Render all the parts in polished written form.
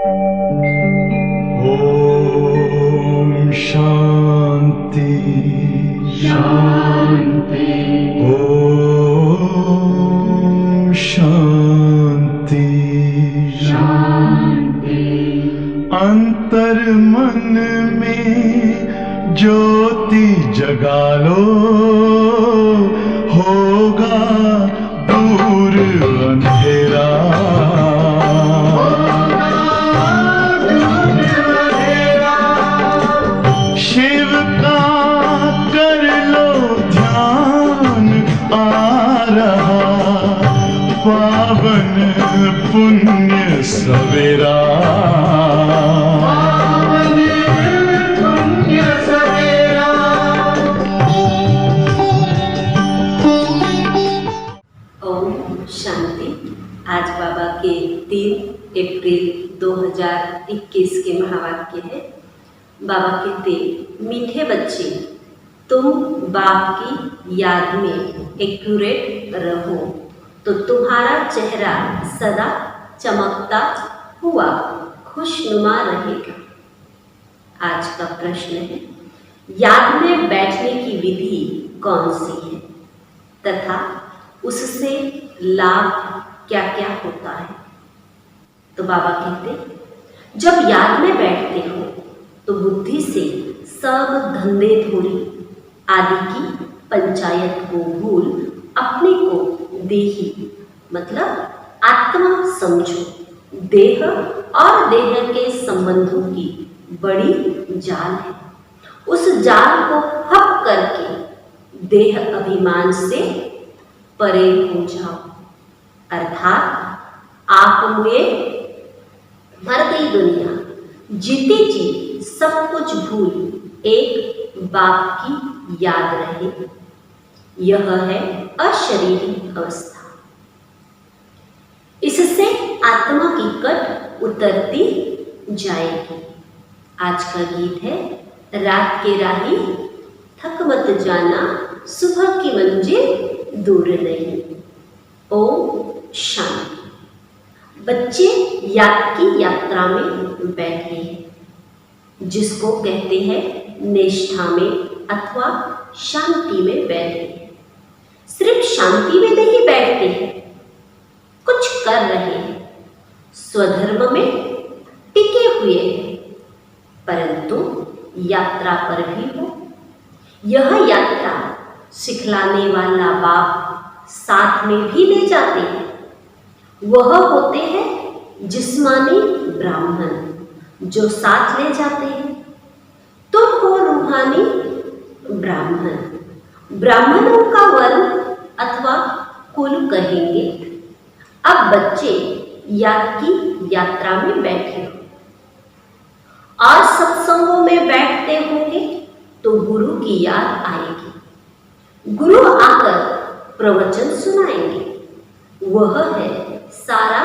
ओम शांति शांति। ओम शांति शांति। अंतर मन में ज्योति जगा लो, होगा दूर अंधेरा। शिव का कर लो ध्यान, आ रहा पावन पुण्य सवेरा। पावन पुण्य सवेरा। ओम शांति। आज बाबा के 3 अप्रैल 2021 के महावाक्य है। बाबा कहते, मीठे बच्चे, तुम बाप की याद में एक्यूरेट रहो तो तुम्हारा चेहरा सदा चमकता हुआ खुशनुमा रहेगा। आज का प्रश्न है, याद में बैठने की विधि कौन सी है तथा उससे लाभ क्या क्या होता है। तो बाबा कहते, जब याद में बैठते हो तो बुद्धि से सब धंधे धोरी आदि की पंचायत को भूल अपने को देही मतलब आत्मा समझो। देह और देह के संबंधों की बड़ी जाल है। उस जाल को हप करके देह अभिमान से परे हो जाओ। अर्थात आप मुए मर गई दुनिया, जीते जी सब कुछ भूल एक बाप की याद रहे। यह है अशरीरी अवस्था। इससे आत्मा की कट उतरती जाएगी। आज का गीत है, रात के राही थक मत जाना, सुबह की मंजिल दूर नहीं। ओम शांति। बच्चे याद की यात्रा में बैठे हैं, जिसको कहते हैं निष्ठा में अथवा शांति में बैठे हैं। सिर्फ शांति में नहीं बैठते हैं, कुछ कर रहे हैं, स्वधर्म में टिके हुए हैं, परंतु यात्रा पर भी हो। यह यात्रा सिखलाने वाला बाप साथ में भी ले जाते हैं। वह होते हैं जिस्मानी ब्राह्मण जो साथ ले जाते हैं। तुम हो रूहानी ब्राह्मण। ब्राह्मणों का वर्ण अथवा कुल कहेंगे। अब बच्चे याद की यात्रा में बैठे हो और सत्संगों में बैठते होंगे तो गुरु की याद आएगी। गुरु आकर प्रवचन सुनाएंगे। वह है सारा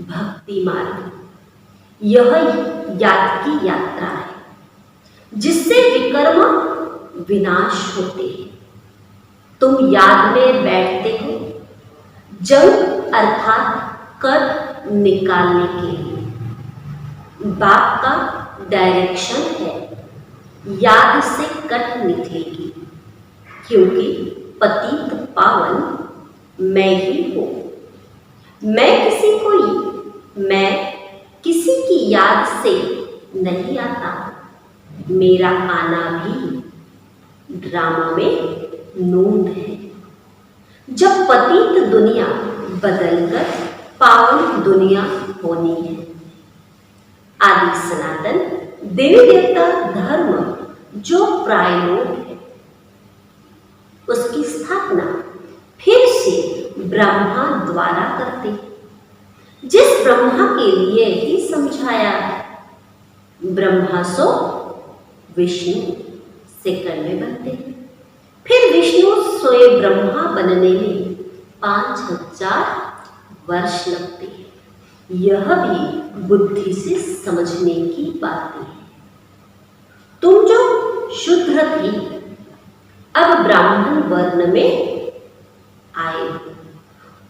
भक्ति मार्ग। यह याद की यात्रा है जिससे विकर्म विनाश होते हैं। तुम याद में बैठते हो जंग अर्थात कट निकालने के लिए। बाप का डायरेक्शन है, याद से कट निकलेगी, क्योंकि पतित पावन मैं ही हूँ। मैं किसी की याद से नहीं आता। मेरा आना भी ड्रामा में नूंद है। जब पतित दुनिया बदलकर पावन दुनिया होनी है। आदि सनातन देवी देवता धर्म जो प्रायलोक है, उसकी स्थापना फिर से ब्रह्मा द्वारा करते हैं। जिस ब्रह्मा के लिए ही समझाया है। ब्रह्मा सो विष्णु सेकंड में बनते हैं। फिर विष्णु सोए ब्रह्मा बनने में 5000 वर्ष लगते हैं। यह भी बुद्धि से समझने की बातें हैं। तुम जो शूद्र थी अब ब्राह्मण वर्ण में आए।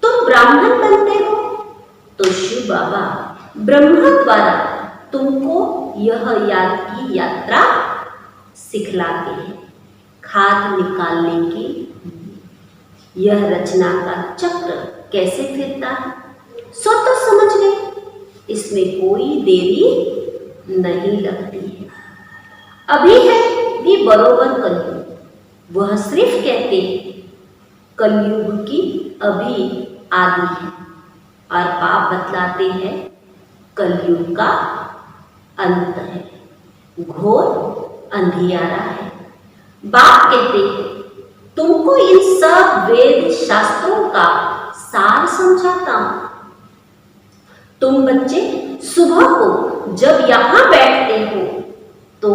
तुम ब्राह्मण बनते हो तो शिव बाबा ब्रह्मा द्वारा तुमको यह याद की यात्रा सिखलाते हैं। खाद निकालने की यह रचना का चक्र कैसे फिरता है सो तो समझ गए, इसमें कोई देरी नहीं लगती है। अभी है भी बरोबर कलयुग, वह सिर्फ कहते कलयुग की अभी आदि है, और पाप बतलाते हैं कलयुग का अंत है, घोर अंधियारा है। बाप कहते हैं तुमको इन सब वेद शास्त्रों का सार समझाता हूं। तुम बच्चे सुबह को जब यहां बैठते हो तो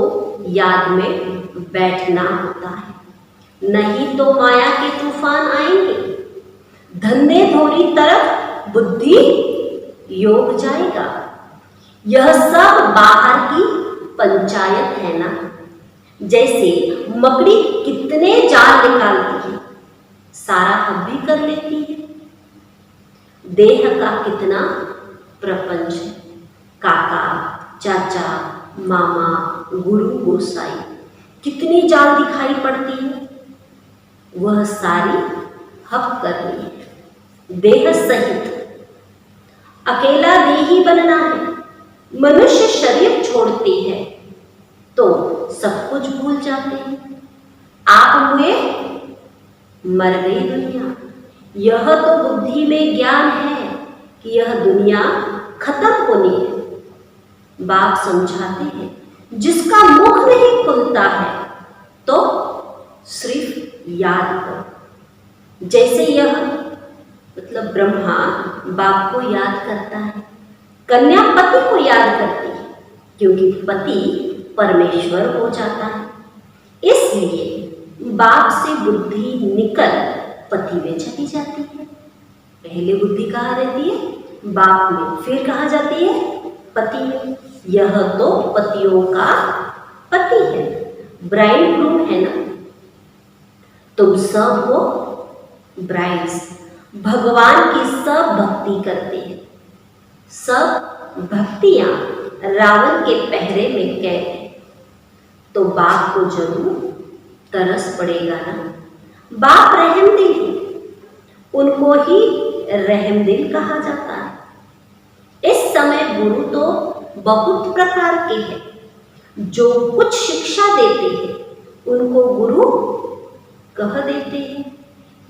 याद में बैठना होता है, नहीं तो माया के तूफान आएंगे, धंधे धोरी तरफ बुद्धि योग जाएगा। यह सब बाहर की पंचायत है ना। जैसे मकड़ी कितने जाल निकालती है, सारा हब भी कर लेती है। देह का कितना प्रपंच है, काका चाचा मामा गुरु गोसाई, कितनी जाल दिखाई पड़ती है, वह सारी हब करनी है। देह सहित अकेला देही बनना है। मनुष्य शरीर छोड़ते हैं तो सब कुछ भूल जाते हैं। आप हुए मर गई दुनिया। यह तो बुद्धि में ज्ञान है कि यह दुनिया खत्म होनी है। बाप समझाते हैं जिसका मुख नहीं खुलता है तो सिर्फ याद करो। जैसे यह मतलब ब्रह्मा बाप को याद करता है, कन्या पति को याद करती है, क्योंकि पति परमेश्वर हो जाता है। इसलिए बाप से बुद्धि निकल पति में चली जाती है। पहले बुद्धि कहाँ रहती है? बाप में, फिर कहाँ जाती है? पति में। यह तो पतियों का पति है, ब्राइड ग्रूम है ना। तुम सब हो ब्राइड्स, भगवान की सब भक्ति करते हैं। सब भक्तियां रावण के पहरे में कैद है, तो बाप को जरूर तरस पड़ेगा ना। बाप रहमदिल है, उनको ही रहमदिल कहा जाता है। इस समय गुरु तो बहुत प्रकार के हैं। जो कुछ शिक्षा देते हैं उनको गुरु कह देते हैं।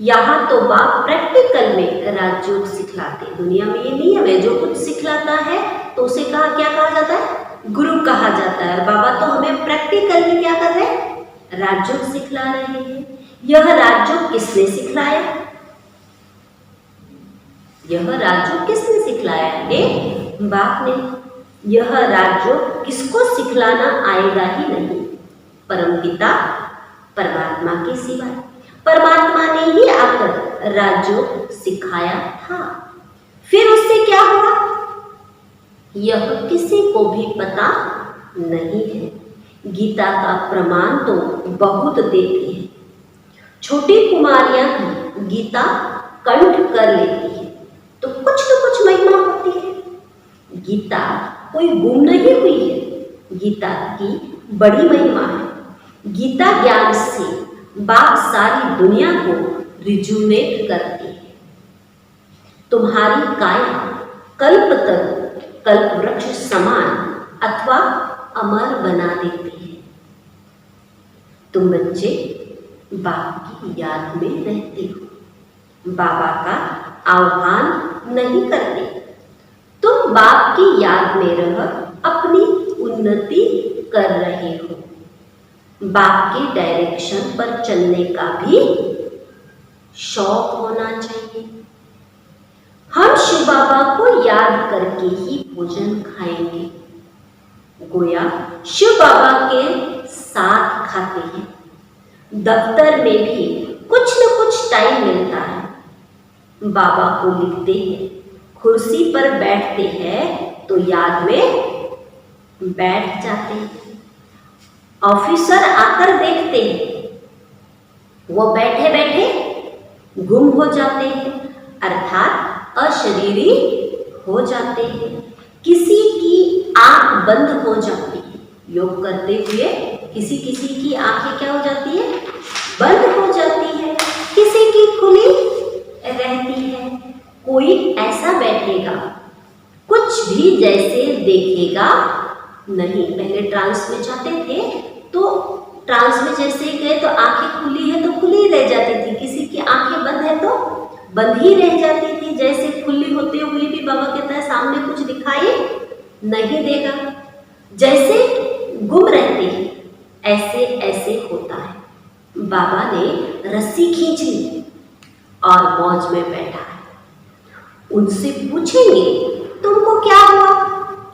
यहाँ तो बाप प्रैक्टिकल में राजयोग सिखलाते हैं। दुनिया में ये नियम है, जो कुछ सिखलाता है तो उसे क्या कहा जाता है? गुरु कहा जाता है। और बाबा तो हमें प्रैक्टिकल में क्या कर रहे हैं? राजयोग सिखला रहे हैं। यह राजयोग किसने सिखलाया? यह राजयोग किसने सिखलाया? बाप ने। यह राजयोग किसको सिखलाना आएगा ही नहीं, परमपिता परमात्मा के सिवाय। परमात्मा ने ही आकर राजयोग सिखाया था। फिर उससे क्या हुआ यह किसी को भी पता नहीं है। गीता का प्रमाण तो बहुत देती है। छोटी कुमारियां भी गीता कंठ कर लेती है तो कुछ न कुछ महिमा होती है। गीता कोई गुम नहीं हुई है, गीता की बड़ी महिमा है। गीता ज्ञान से बाप सारी दुनिया को रिजुनेट करती है। तुम्हारी काया कल्पतरु कल्प वृक्ष समान अथवा अमर बना देती है। तुम बच्चे बाप की याद में रहते हो, बाबा का आह्वान नहीं करते। तुम बाप की याद में रह अपनी उन्नति कर रहे हो। बाप के डायरेक्शन पर चलने का भी शौक होना चाहिए। हम शिव बाबा को याद करके ही भोजन खाएंगे। गोया शिव बाबा के साथ खाते हैं। दफ्तर में भी कुछ न कुछ टाइम मिलता है, बाबा को लिखते हैं। कुर्सी पर बैठते हैं तो याद में बैठ जाते हैं। ऑफिसर आकर देखते हैं, वो बैठे बैठे गुम हो जाते हैं, अर्थात अशरीरी हो जाते हैं। किसी की आंख बंद हो जाती है। योग करते हुए किसी किसी की आंखें क्या हो जाती है? बंद हो जाती है, किसी की खुली रहती है। कोई ऐसा बैठेगा, कुछ भी जैसे देखेगा नहीं। पहले ट्रांस में जाते थे तो ट्रांस में जैसे गए तो आंखें खुली है तो खुली रह जाती थी, किसी की आंखें बंद है तो बंद ही रह जाती थी। जैसे खुली होते हुए भी बाबा कहता है सामने कुछ दिखाई नहीं देगा, जैसे गुम रहते हैं ऐसे ऐसे होता है। बाबा ने रस्सी खींच ली और मौज में बैठा है। उनसे पूछेंगे तुमको क्या हुआ?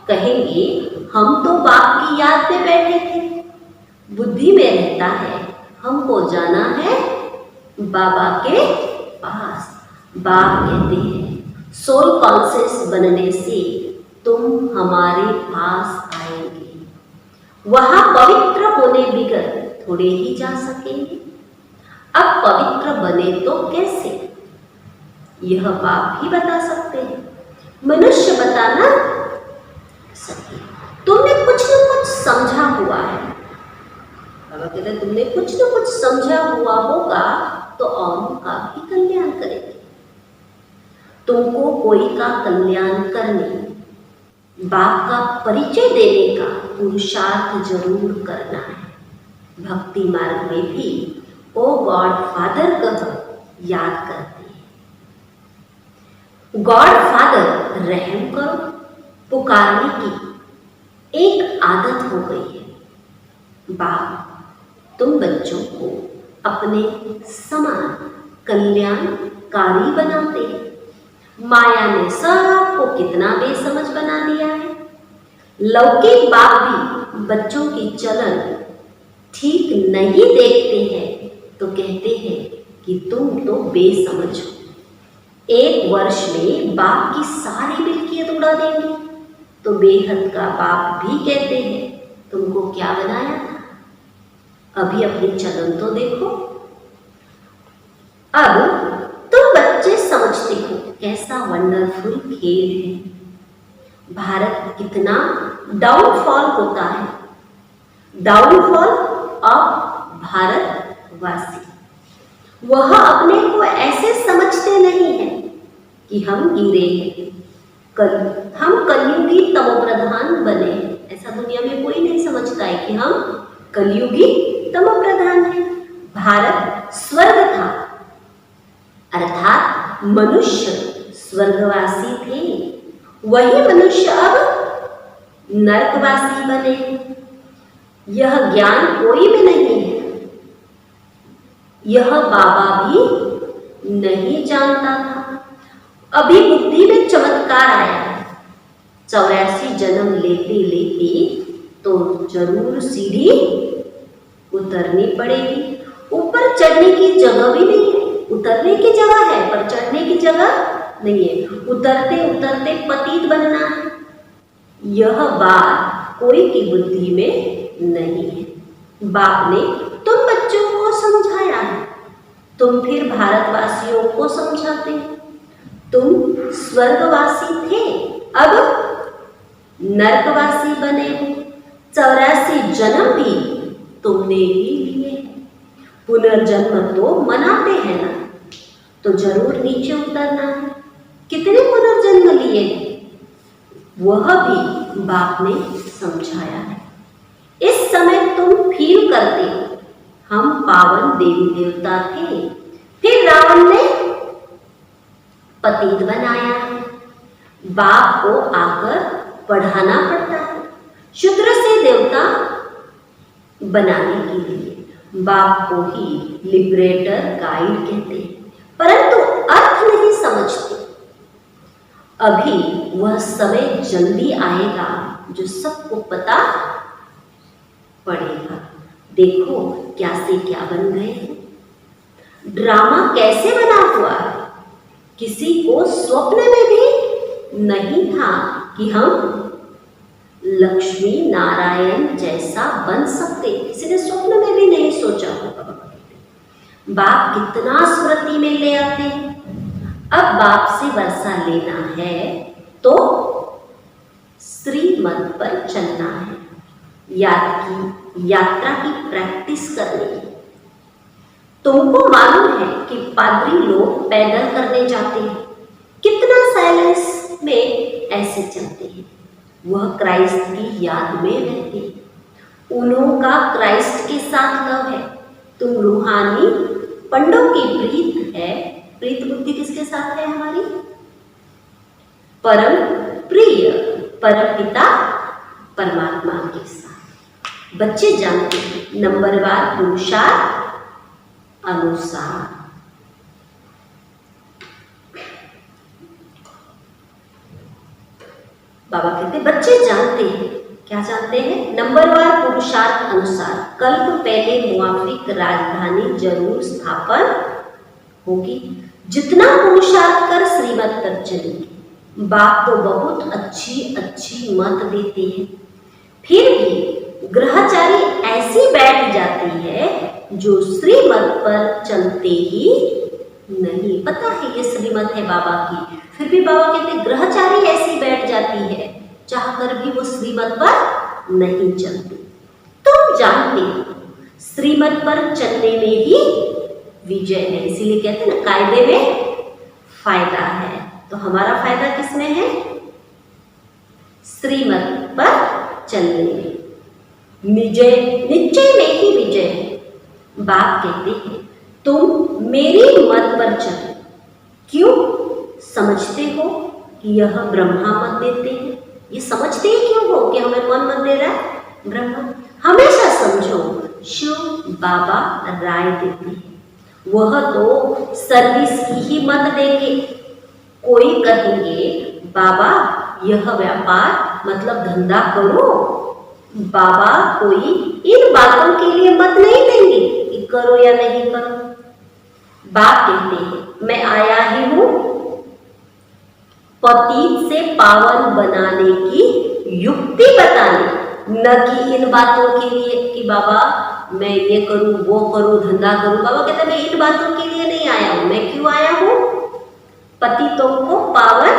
कहेंगे हम तो बाप की याद में बैठे थे। बुद्धि में रहता है हमको जाना है बाबा के पास। बाप कहते हैं सोल कॉन्शियस बनने से तुम हमारे पास आएंगे। वहां पवित्र होने बिगर थोड़े ही जा सकेंगे। अब पवित्र बने तो कैसे? यह बाप ही बता सकते हैं, मनुष्य बता ना सके। तुमने कुछ न कुछ समझा हुआ है। बाबा कहते हैं तुमने कुछ न कुछ समझा हुआ होगा तो औरों का भी कल्याण करेंगे। तुमको कोई का कल्याण करने, बाप का परिचय देने का पुरुषार्थ जरूर करना है। भक्ति मार्ग में भी ओ गॉड फादर कह याद करते हैं। गॉड फादर रहम करो पुकारने की एक आदत हो गई है। बाप तुम बच्चों को अपने समान कल्याणकारी बनाते हैं। माया ने सबको कितना बेसमझ बना दिया है। लौकिक बाप भी बच्चों की चलन ठीक नहीं देखते हैं तो कहते हैं कि तुम तो बेसमझ हो। एक वर्ष में बाप की सारी मिल्कियत उड़ा देंगे तो बेहद का बाप भी कहते हैं तुमको क्या बनाया था, अभी अपनी चलन तो देखो। अब तुम बच्चे समझते हो कैसा वंडरफुल खेल है। भारत कितना डाउनफॉल होता है, डाउनफॉल ऑफ भारतवासी। वह अपने को ऐसे समझते नहीं है कि हम गिरे हैं, हम कलयुगी तमोप्रधान बने हैं। ऐसा दुनिया में कोई नहीं समझता है कि हम कलयुगी तमोप्रधान हैं। भारत स्वर्ग था, अर्थात मनुष्य स्वर्गवासी थे, वही मनुष्य अब नरकवासी बने। यह ज्ञान कोई में नहीं है, यह बाबा भी नहीं जानता था। अभी बुद्धि में चमत्कार आया है। 84 जन्म लेते लेते तो जरूर सीढ़ी उतरनी पड़ेगी। ऊपर चढ़ने की जगह भी नहीं है, उतरने की जगह है पर चढ़ने की जगह नहीं है। उतरते उतरते पतित बनना है। यह बात कोई की बुद्धि में नहीं है। बाप ने तुम बच्चों को समझाया है, तुम फिर भारतवासियों को समझाते हो। तुम स्वर्गवासी थे, अब नरकवासी बने हो। 84 जन्म भी तुमने ही लिए। पुनर्जन्म तो मनाते हैं ना, तो जरूर नीचे उतरना है। कितने पुनर्जन्म लिए वह भी बाप ने समझाया है। इस समय तुम फील करते हो हम पावन देवी देवता थे, फिर रावण ने पतित बनाया है। बाप को आकर पढ़ाना पड़ता है शूद्र से देवता बनाने के लिए। बाप को ही लिबरेटर गाइड कहते हैं, परंतु अर्थ नहीं समझते। अभी वह समय जल्दी आएगा जो सबको पता पड़ेगा। देखो क्या से क्या बन गए हैं। ड्रामा कैसे बना हुआ है, किसी को स्वप्न में भी नहीं था कि हम लक्ष्मी नारायण जैसा बन सकते। किसी ने स्वप्न में भी नहीं सोचा होगा। बाप कितना स्मृति में ले आते हैं। अब बाप से वर्षा लेना है तो श्रीमत पर चलना है, यात्रा की प्रैक्टिस करनी है। तुमको मालूम है कि पादरी लोग पैदल करने जाते हैं, कितना साइलेंस में ऐसे चलते हैं। वह क्राइस्ट की याद में रहते हैं, उन्हों का क्राइस्ट के साथ लव है। तुम रूहानी पंडों की प्रीत है, प्रीत बुद्धि किसके साथ है हमारी? परम प्रिय परम पिता परमात्मा के साथ। बच्चे जानते हैं नंबरवार पुरुषार्थ अनुसार। बाबा कहते बच्चे जानते हैं, क्या जानते हैं? नंबरवार पुरुषार्थ अनुसार कल्प पहले मुआफिक राजधानी जरूर स्थापन होगी। जितना पुरुषार्थ कर श्रीमत पर चलेंगे। बाप तो बहुत अच्छी मत देते हैं, फिर भी ग्रहचारी ऐसी बैठ जाती है जो श्रीमत पर चलते ही नहीं। पता है ये श्रीमत है बाबा की, फिर भी बाबा कहते ग्रहचारी ऐसी बैठ जाती है, चाहकर भी वो श्रीमत पर नहीं चलती। तुम जानते हो श्रीमत पर चलने में ही विजय है, इसीलिए कहते हैं ना कायदे में फायदा है। तो हमारा फायदा किसमें है? श्रीमत पर चलने में। निश्चय में ही विजय है। बाप कहते हैं तुम मेरी मत पर चलो। क्यों? समझते हो कि यह ब्रह्मा मत देते हैं। ये समझते ही क्यों हो कि हमें कौन मत दे रहा है? ब्रह्मा। हमेशा समझो शिव बाबा राय देते हैं, वह तो सर्विस की ही मत देंगे। कोई कहेंगे बाबा यह व्यापार मतलब धंधा करो, बाबा कोई इन बातों के लिए मत नहीं देंगे कि करो या नहीं करो। बाप कहते हैं मैं आया ही हूं पतित से पावन बनाने की युक्ति बताने, न कि इन बातों के लिए कि बाबा मैं ये करूं वो करूं धंधा करूं। बाबा कहते हैं मैं इन बातों के लिए नहीं आया हूं। मैं क्यों आया हूं? पतितों को पावन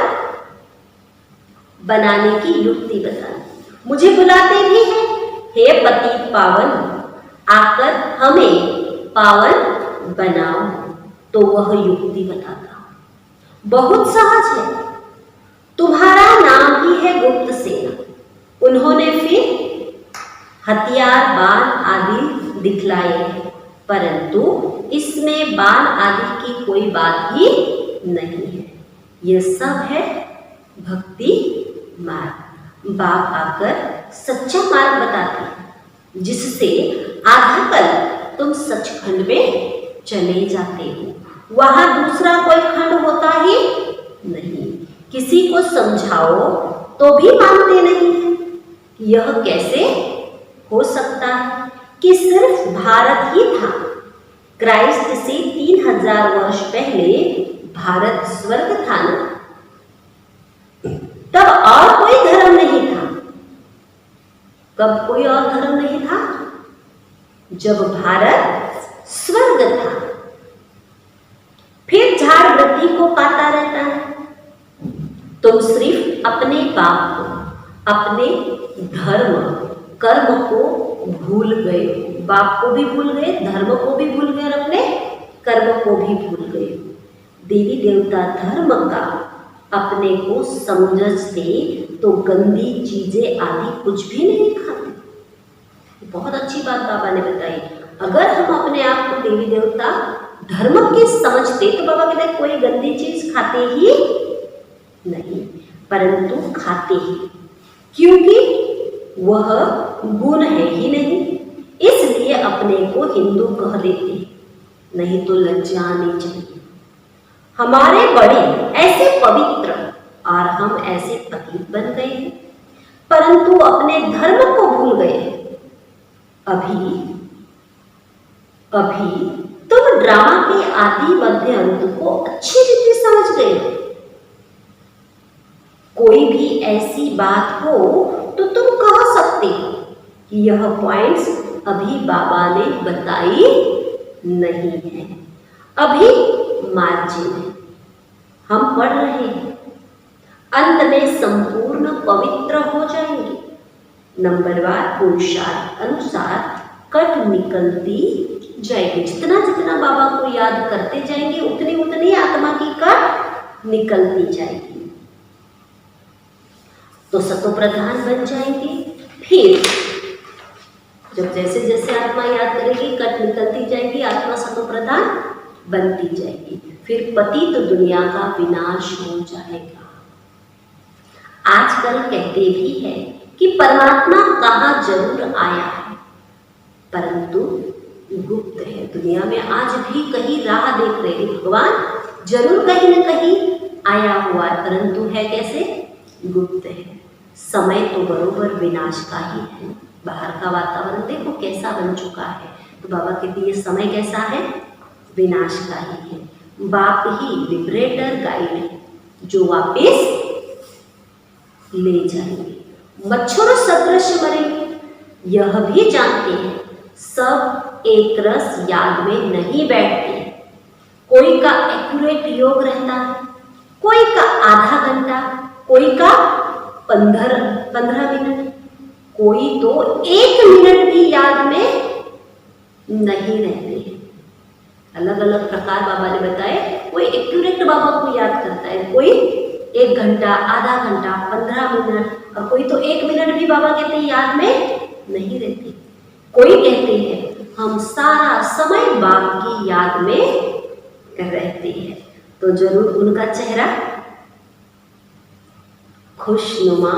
बनाने की युक्ति बताने। मुझे बुलाते भी हैं, हे पतित पावन आकर हमें पावन बनाओ, तो वह युक्ति बताता हूं। बहुत सहज है। तुम्हारा नाम ही है गुप्त सेना। उन्होंने फिर हथियार बाण आदि दिखलाए हैं, परंतु इसमें बाण आदि की कोई बात ही नहीं है। यह सब है भक्ति मार्ग। बाप आकर सच्चा मार्ग बताते हैं, जिससे आधा कल तुम सचखंड में चले जाते हो। वहां दूसरा कोई खंड होता ही नहीं। किसी को समझाओ तो भी मानते नहीं है। यह कैसे हो सकता है कि सिर्फ भारत ही था? क्राइस्ट से 3000 वर्ष पहले भारत स्वर्ग था ना, तब और कोई धर्म नहीं था। कब कोई और धर्म नहीं था? जब भारत स्वर्ग था। फिर झाड़ वृद्धि को पाता रहता है। तुम सिर्फ अपने बाप को, अपने धर्म कर्म को भूल गए। बाप को भी भूल गए, धर्म को भी भूल गए और अपने कर्म को भी भूल गए। देवी देवता धर्म का अपने को समझते तो गंदी चीजें आदि कुछ भी नहीं खाते। बहुत अच्छी बात बाबा ने बताई। अगर हम अपने आप को देवी देवता धर्म के समझते तो बाबा कहते कोई गंदी चीज खाते ही नहीं, परंतु खाते ही, क्योंकि वह गुण है ही नहीं, इसलिए अपने को हिंदू कह देते हैं। नहीं तो लज्जा आनी चाहिए। हमारे बड़े ऐसे पवित्र और हम ऐसे पतित बन गए हैं, परंतु अपने धर्म को भूल गए हैं। अभी तुम ड्रामा के आदि मध्य अंत को अच्छी रीति समझ गए हो। कोई भी ऐसी बात हो तो तुम कह सकते हो कि यह पॉइंट्स अभी बाबा ने बताई नहीं है, अभी मार्जिन है, हम पढ़ रहे हैं। अंत में संपूर्ण पवित्र हो जाएंगे। नंबरवार पुरुषार्थ अनुसार कट निकलती जाएगी। जितना जितना बाबा को याद करते जाएंगे उतनी उतनी आत्मा की कट निकलती जाएगी, तो सतो प्रधान बन जाएंगे। फिर जब जैसे जैसे आत्मा याद करेगी कट निकलती जाएगी, आत्मा सतो प्रधान बनती जाएगी। फिर पतित दुनिया का विनाश हो जाएगा। आजकल कहते भी है कि परमात्मा कहाँ जरूर आया है, परंतु गुप्त है। दुनिया में आज भी कहीं राह देख रहे हैं, भगवान जरूर कहीं न कहीं आया हुआ है, परंतु है कैसे? गुप्त है। समय तो बरोबर विनाश का ही है। बाहर का वातावरण देखो कैसा बन चुका है, तो बाबा कहते ये समय कैसा है? विनाश का ही है। बाप ही लिबरेटर गाइड है जो वापस ले जाएंगे। मच्छरों सदृश मरेंगे, यह भी जानते हैं। सब एक रस याद में नहीं बैठते। कोई का एक्यूरेट योग रहता है, कोई का आधा घंटा, कोई का 15 मिनट, कोई तो 1 मिनट भी याद में नहीं रहते हैं। अलग अलग प्रकार बाबा ने बताए। कोई एक्यूरेट बाबा को याद करता है, कोई 1 घंटा, आधा घंटा, 15 मिनट, और कोई तो 1 मिनट भी बाबा कहते हैं याद में नहीं रहते। कोई कहते हैं हम सारा समय बाप की याद में रहते हैं, तो जरूर उनका चेहरा खुशनुमा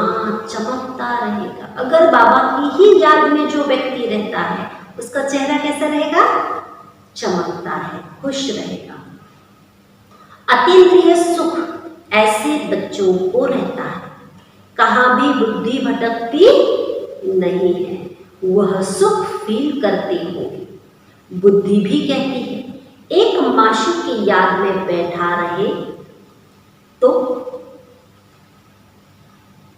चमकता रहेगा। अगर बाबा की ही याद में जो व्यक्ति रहता है उसका चेहरा कैसा रहेगा? चमकता है, खुश रहेगा। अतीन्द्रिय सुख ऐसे बच्चों को रहता है, कहाँ भी बुद्धि भटकती नहीं है, वह सुख फील करते हो। बुद्धि भी कहती है एक माशूक की याद में बैठा रहे तो,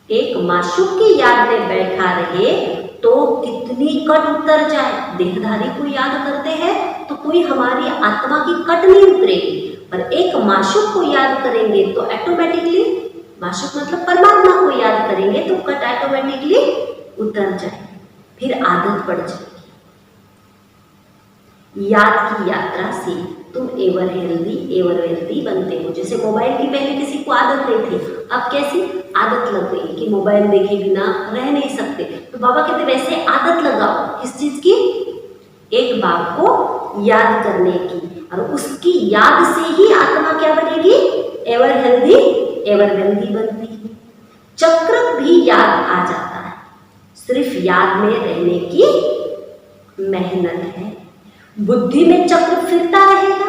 एक माशूक की याद में बैठा रहे तो कितनी कट उतर जाए। देहधारी को याद करते हैं तो कोई हमारी आत्मा की कट नहीं उतरेगी, पर एक माशूक को याद करेंगे तो ऑटोमेटिकली, माशूक मतलब परमात्मा को याद करेंगे तो कट ऑटोमेटिकली उतर जाए, फिर आदत पड़ जाएगी। याद की यात्रा से तुम एवर हेल्दी बनते हो। जैसे मोबाइल की पहले किसी को आदत नहीं थी, अब कैसी आदत लग गई कि मोबाइल देखे बिना रह नहीं सकते, तो बाबा कहते वैसे आदत लगाओ। किस चीज की? एक बाप को याद करने की, और उसकी याद से ही आत्मा क्या बनेगी? एवर हेल्दी बनती है। चक्र भी याद आ जाता है, सिर्फ याद में रहने की मेहनत है। बुद्धि में चक्र फिरता रहेगा।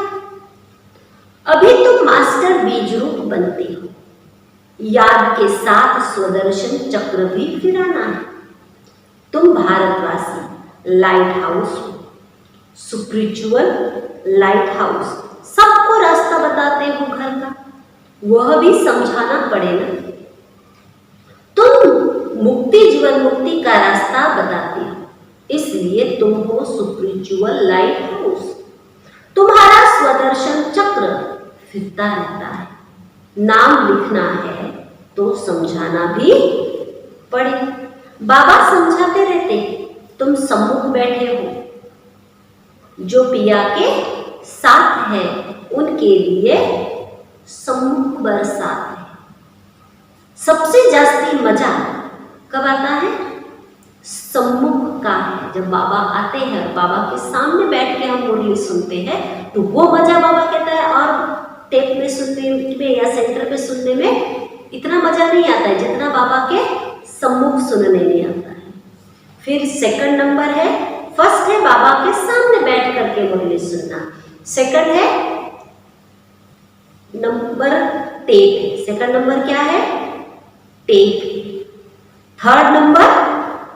अभी तुम मास्टर बीज रूप बनते हो, याद के साथ स्वदर्शन चक्र भी फिराना है। तुम भारतवासी लाइट हाउस हो, स्पिरिचुअल लाइट हाउस, सबको रास्ता बताते हो घर का, वह भी समझाना पड़ेगा। तुम मुक्ति, जीवन मुक्ति का रास्ता बताते हो, इसलिए तुम हो स्पिरिचुअल लाइट हाउस। तुम्हारा स्वदर्शन चक्र फिरता रहता है। नाम लिखना है तो समझाना भी पड़े। बाबा समझाते रहते हैं, तुम सम्मुख बैठे हो, जो पिया के साथ है उनके लिए सम्मुख बरसात है। सबसे जास्ती मजा कब आता है? सम्मुख का है। जब बाबा आते हैं और बाबा के सामने बैठ के हम मुरली सुनते हैं तो वो मजा बाबा कहता है, और टेप में सुनने में या सेंटर पे सुनने में इतना मजा नहीं आता है जितना बाबा के सम्मुख सुनने में आता है। फिर सेकंड नंबर है, फर्स्ट है बाबा के सामने बैठ करके मुरली सुनना, सेकंड है नंबर टेप। सेकंड नंबर क्या है? टेप। थर्ड नंबर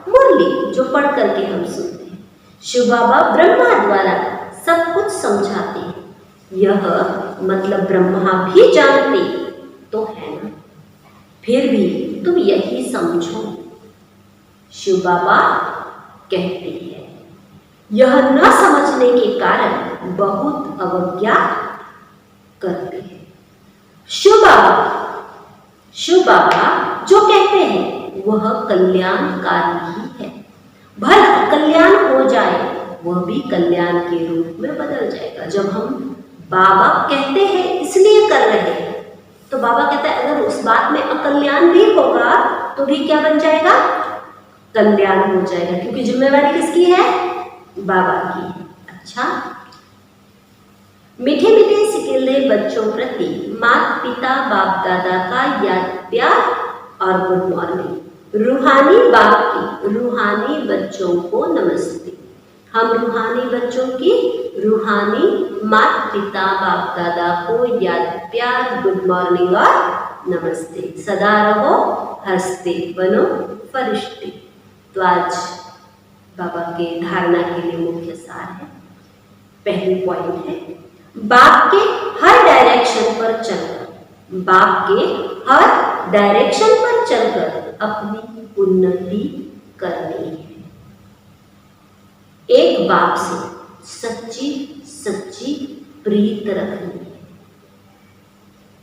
मुरली जो पढ़ करके हम सुनते हैं। शिव बाबा ब्रह्मा द्वारा सब कुछ समझाते हैं, यह मतलब ब्रह्मा भी जानते तो है ना, फिर भी तुम यही समझो। शिव बाबा कहते हैं यह न समझने के कारण बहुत अवज्ञा करते हैं। शिव बाबा शिव बाबा जो कहते हैं वह कल्याणकारी ही है। भला कल्याण हो जाए वह भी कल्याण के रूप में बदल जाएगा। जब हम बाबा कहते हैं इसलिए कर रहे हैं, तो बाबा कहता है अगर उस बात में अकल्याण भी होगा तो भी क्या बन जाएगा? कल्याण हो जाएगा, क्योंकि जिम्मेवारी किसकी है? बाबा की है। अच्छा, मीठे मीठे सिकिले बच्चों प्रति माता पिता बाप दादा का याद प्यार और गुड मॉर्निंग। रूहानी बाप की रूहानी बच्चों को नमस्ते। हम रूहानी बच्चों की रूहानी माता पिता बाप दादा को याद प्यार गुड मॉर्निंग और नमस्ते। सदा रहो हंसते बनो फरिश्ते। तो आज बाबा के धारणा के लिए मुख्य सार है। पहली पॉइंट है बाप के हर डायरेक्शन पर चलकर, बाप के हर डायरेक्शन पर चलकर अपनी उन्नति करनी है। एक बाप से सच्ची सच्ची प्रीत रखनी है।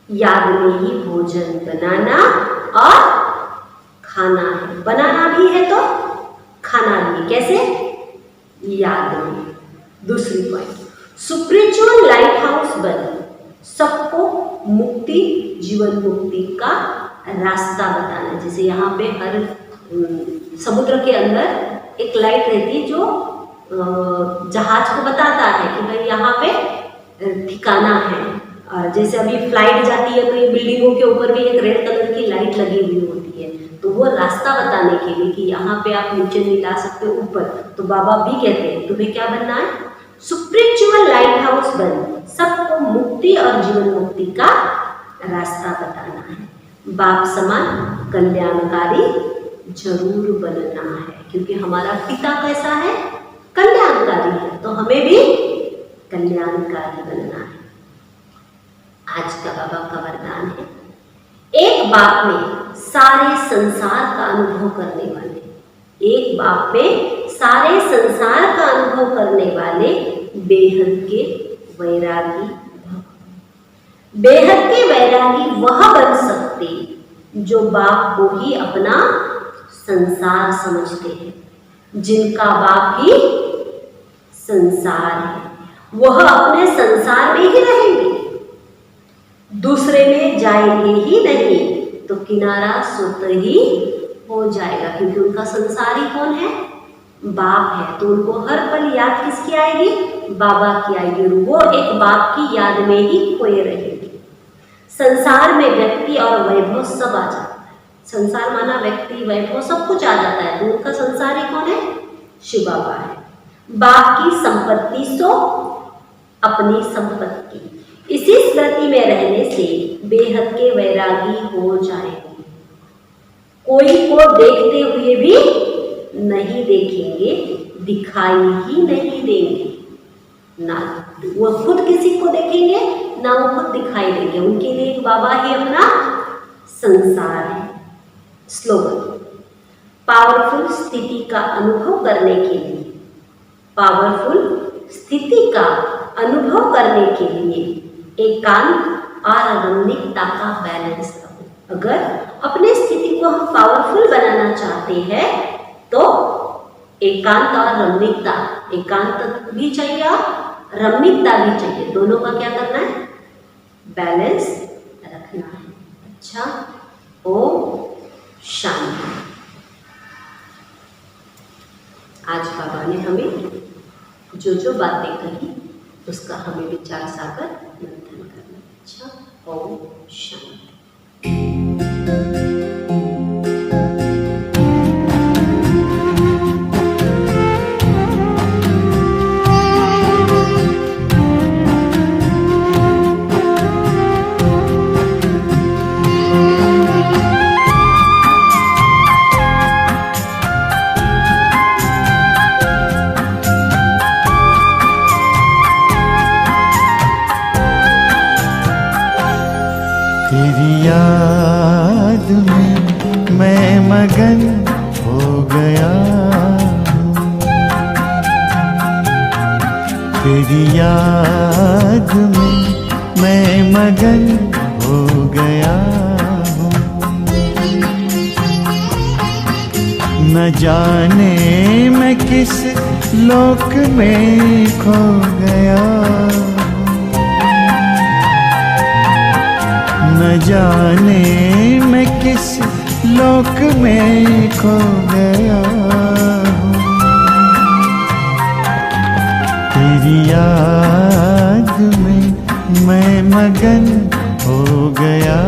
याद में ही भोजन बनाना और खाना है। बनाना भी है तो खाना भी। कैसे? याद में। दूसरी पॉइंट, स्पिरिचुअल लाइट हाउस बने, सबको मुक्ति जीवन मुक्ति का रास्ता बताना। जैसे यहाँ पे हर समुद्र के अंदर एक लाइट रहती है जो जहाज को बताता है कि भाई यहाँ पे ठिकाना है। और जैसे अभी फ्लाइट जाती है तो ये बिल्डिंगों के ऊपर भी एक रेड कलर की लाइट लगी हुई होती है, तो वो रास्ता बताने के लिए कि यहाँ पे आप नीचे नहीं ला सकते ऊपर। तो बाबा भी कहते हैं तुम्हें क्या बनना है? स्पिरिचुअल लाइट हाउस बन, सबको मुक्ति और जीवन मुक्ति का रास्ता बताना है। बाप समान कल्याणकारी जरूर बनना है, क्योंकि हमारा पिता कैसा है? कल्याणकारी है, तो हमें भी कल्याणकारी बनना है। आज का बाबा का वरदान है, एक बाप में सारे संसार का अनुभव करने वाले, एक बाप में सारे संसार का अनुभव करने वाले बेहद के वैरागी, बेहद के वैरागी वह बन सकते जो बाप को ही अपना संसार समझते हैं। जिनका बाप ही संसार है वह अपने संसार में ही रहेंगे, दूसरे में जाएंगे ही नहीं, तो किनारा स्वतः ही हो जाएगा, क्योंकि उनका संसार ही कौन है? बाप है। तो उनको हर पल याद किसकी आएगी? बाबा की आएगी। वो एक बाप की याद में ही खोए रहेंगे। संसार में व्यक्ति और वैभव सब आ जाता है। संसार माना व्यक्ति वैभव सब कुछ आ जाता है, तो उनका संसार ही कौन है? शिव बाबा है। बाप की संपत्ति सो अपनी संपत्ति, इसी स्मृति में रहने से बेहद के वैरागी हो जाएंगे। कोई को देखते हुए भी नहीं देखेंगे, दिखाई ही नहीं देंगे। ना वो खुद किसी को देखेंगे, ना वो खुद दिखाई देंगे। उनके लिए एक बाबा ही अपना संसार है। स्लोगन, पावरफुल स्थिति का अनुभव करने के लिए, पावरफुल स्थिति का अनुभव करने के लिए एकांत और रमणीकता का बैलेंस रखो। अगर अपने स्थिति को हम पावरफुल बनाना चाहते हैं तो एकांत और रमणीकता, एकांत भी चाहिए और रमणीकता भी चाहिए। दोनों का क्या करना है? बैलेंस रखना है। अच्छा, ओम शांति। आज बाबा ने हमें जो जो बातें कही उसका हमें विचार सागर मंथन करना। अच्छा, ओम शांति। तेरी याद में मैं मगन हो गया हूँ, तेरी याद में मैं मगन हो गया हूँ। न जाने मैं किस लोक में खो गया, न जाने मैं किस लोक में खो गया हूँ। तेरी याद में मैं मगन हो गया